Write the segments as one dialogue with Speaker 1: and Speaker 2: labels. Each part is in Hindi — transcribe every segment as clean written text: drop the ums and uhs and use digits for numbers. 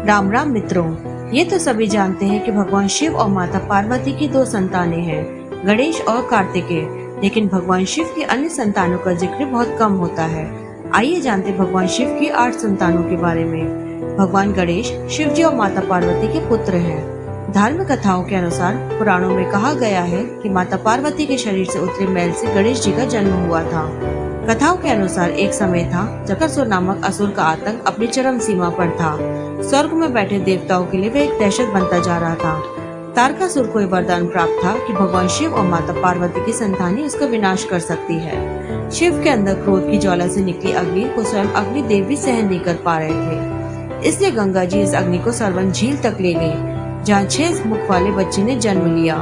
Speaker 1: राम राम मित्रों, ये तो सभी जानते हैं कि भगवान शिव और माता पार्वती की दो संतानें हैं, गणेश और कार्तिकेय। लेकिन भगवान शिव की अन्य संतानों का जिक्र बहुत कम होता है। आइए जानते भगवान शिव की 8 संतानों के बारे में। भगवान गणेश शिव जी और माता पार्वती के पुत्र हैं। धार्मिक कथाओं के अनुसार पुराणों में कहा गया है कि माता पार्वती के शरीर से उतरे मैल से गणेश जी का जन्म हुआ था। कथाओं के अनुसार एक समय था जब असुर नामक असुर का आतंक अपनी चरम सीमा पर था। स्वर्ग में बैठे देवताओं के लिए वह एक दहशत बनता जा रहा था। तारकासुर को वरदान प्राप्त था कि भगवान शिव और माता पार्वती की संतान ही उसका विनाश कर सकती है। शिव के अंदर क्रोध की ज्वाला से निकली अग्नि को स्वयं अग्नि देव भी सहन नहीं कर पा रहे थे। इसलिए गंगा जी इस अग्नि को सरवन झील तक ले गई, जहाँ 6 मुख वाले बच्चे ने जन्म लिया।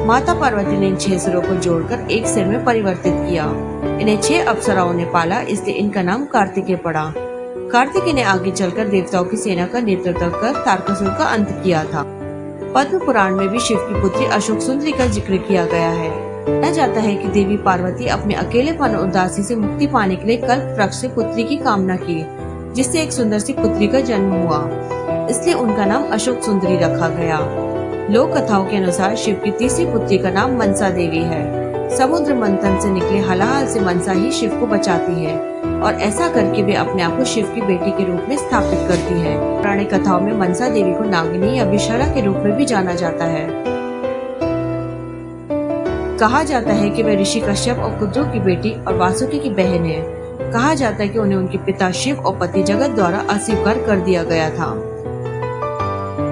Speaker 1: माता पार्वती ने इन 6 सिरों को जोड़कर एक सिर में परिवर्तित किया। इन्हें 6 अप्सराओं ने पाला, इसलिए इनका नाम कार्तिकेय पड़ा। कार्तिकेय ने आगे चलकर देवताओं की सेना का नेतृत्व कर तारकासुर का अंत किया था। पद्म पुराण में भी शिव की पुत्री अशोक सुंदरी का जिक्र किया गया है। कहा जाता है कि देवी पार्वती अपने अकेलेपन और उदासी से मुक्ति पाने के लिए कल्प वृक्ष से पुत्री की कामना की, जिससे एक सुंदर सी पुत्री का जन्म हुआ। इसलिए उनका नाम अशोक सुंदरी रखा गया। लोक कथाओं के अनुसार शिव की तीसरी पुत्री का नाम मनसा देवी है। समुद्र मंथन से निकले हलाहल से मनसा ही शिव को बचाती है और ऐसा करके वे अपने आप को शिव की बेटी के रूप में स्थापित करती है। पौराणिक कथाओं में मनसा देवी को नागिनी या विषहरा के रूप में भी जाना जाता है। कहा जाता है कि वह ऋषि कश्यप और कुद्रू की बेटी और वासुकी की बहन है। कहा जाता है कि उन्हें उनके पिता शिव और पति जगत द्वारा अस्वीकार कर दिया गया था।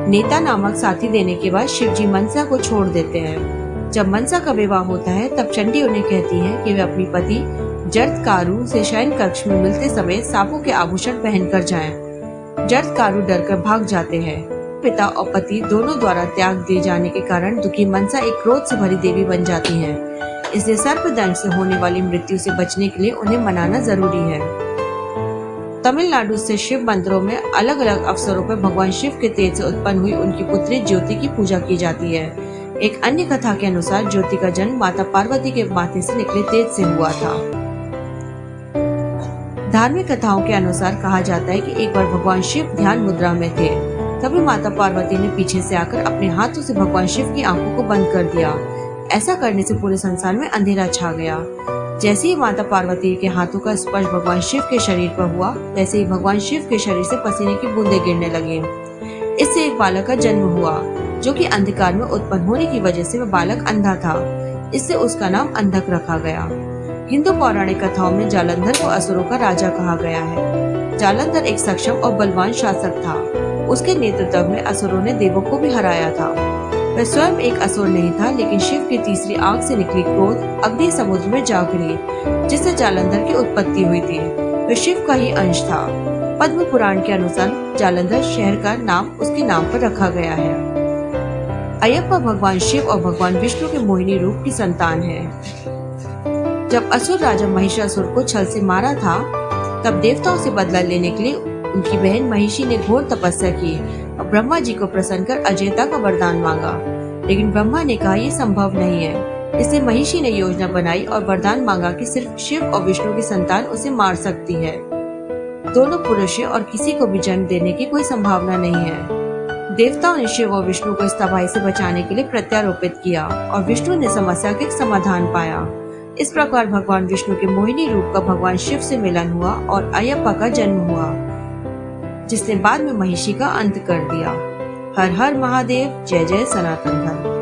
Speaker 1: नेता नामक साथी देने के बाद शिव जी मनसा को छोड़ देते हैं। जब मनसा का विवाह होता है तब चंडी उन्हें कहती है कि वे अपनी पति जर्दकारु से शयन कक्ष में मिलते समय सांपों के आभूषण पहनकर जाएं। जर्दकारु डरकर भाग जाते हैं। पिता और पति दोनों द्वारा त्याग दिए जाने के कारण दुखी मनसा एक क्रोध से भरी देवी बन जाती है। इसलिए सर्पदंश से होने वाली मृत्यु से बचने के लिए उन्हें मनाना जरूरी है। तमिलनाडु से शिव मंदिरों में अलग अलग अवसरों पर भगवान शिव के तेज से उत्पन्न हुई उनकी पुत्री ज्योति की पूजा की जाती है। एक अन्य कथा के अनुसार ज्योति का जन्म माता पार्वती के माथे से निकले तेज से हुआ था। धार्मिक कथाओं के अनुसार कहा जाता है कि एक बार भगवान शिव ध्यान मुद्रा में थे, तभी माता पार्वती ने पीछे से आकर अपने हाथों से भगवान शिव की आंखों को बंद कर दिया। ऐसा करने से पूरे संसार में अंधेरा छा गया। जैसे ही माता पार्वती के हाथों का स्पर्श भगवान शिव के शरीर पर हुआ, वैसे ही भगवान शिव के शरीर से पसीने की बूंदें गिरने लगी। इससे एक बालक का जन्म हुआ, जो कि अंधकार में उत्पन्न होने की वजह से वह बालक अंधा था। इससे उसका नाम अंधक रखा गया। हिंदू पौराणिक कथाओं में जालंधर को असुरों का राजा कहा गया है। जालंधर एक सक्षम और बलवान शासक था। उसके नेतृत्व में असुरों ने देवों को भी हराया था। वह स्वयं एक असुर नहीं था, लेकिन शिव की तीसरी आंख से निकली क्रोध अग्नि समुद्र में जा गिरी, जिससे जालंधर की उत्पत्ति हुई थी। वह शिव का ही अंश था। पद्म पुराण के अनुसार जालंधर शहर का नाम उसके नाम पर रखा गया है। अयप्पा भगवान शिव और भगवान विष्णु के मोहिनी रूप की संतान है। जब असुर राजा महिषासुर को छल से मारा था, तब देवताओं से बदला लेने के लिए उनकी बहन महिषी ने घोर तपस्या की और ब्रह्मा जी को प्रसन्न कर अजयता का वरदान मांगा। लेकिन ब्रह्मा ने कहा यह संभव नहीं है। इसलिए महिषी ने योजना बनाई और वरदान मांगा कि सिर्फ शिव और विष्णु की संतान उसे मार सकती है। दोनों पुरुष और किसी को भी जन्म देने की कोई संभावना नहीं है। देवताओं ने शिव और विष्णु को इस तबाही से बचाने के लिए प्रत्यारोपित किया और विष्णु ने समस्या का एक समाधान पाया। इस प्रकार भगवान विष्णु के मोहिनी रूप का भगवान शिव से मिलन हुआ और अयप्पा का जन्म हुआ, जिसने बाद में महिषी का अंत कर दिया। हर हर महादेव, जय जय सनातन धर्म।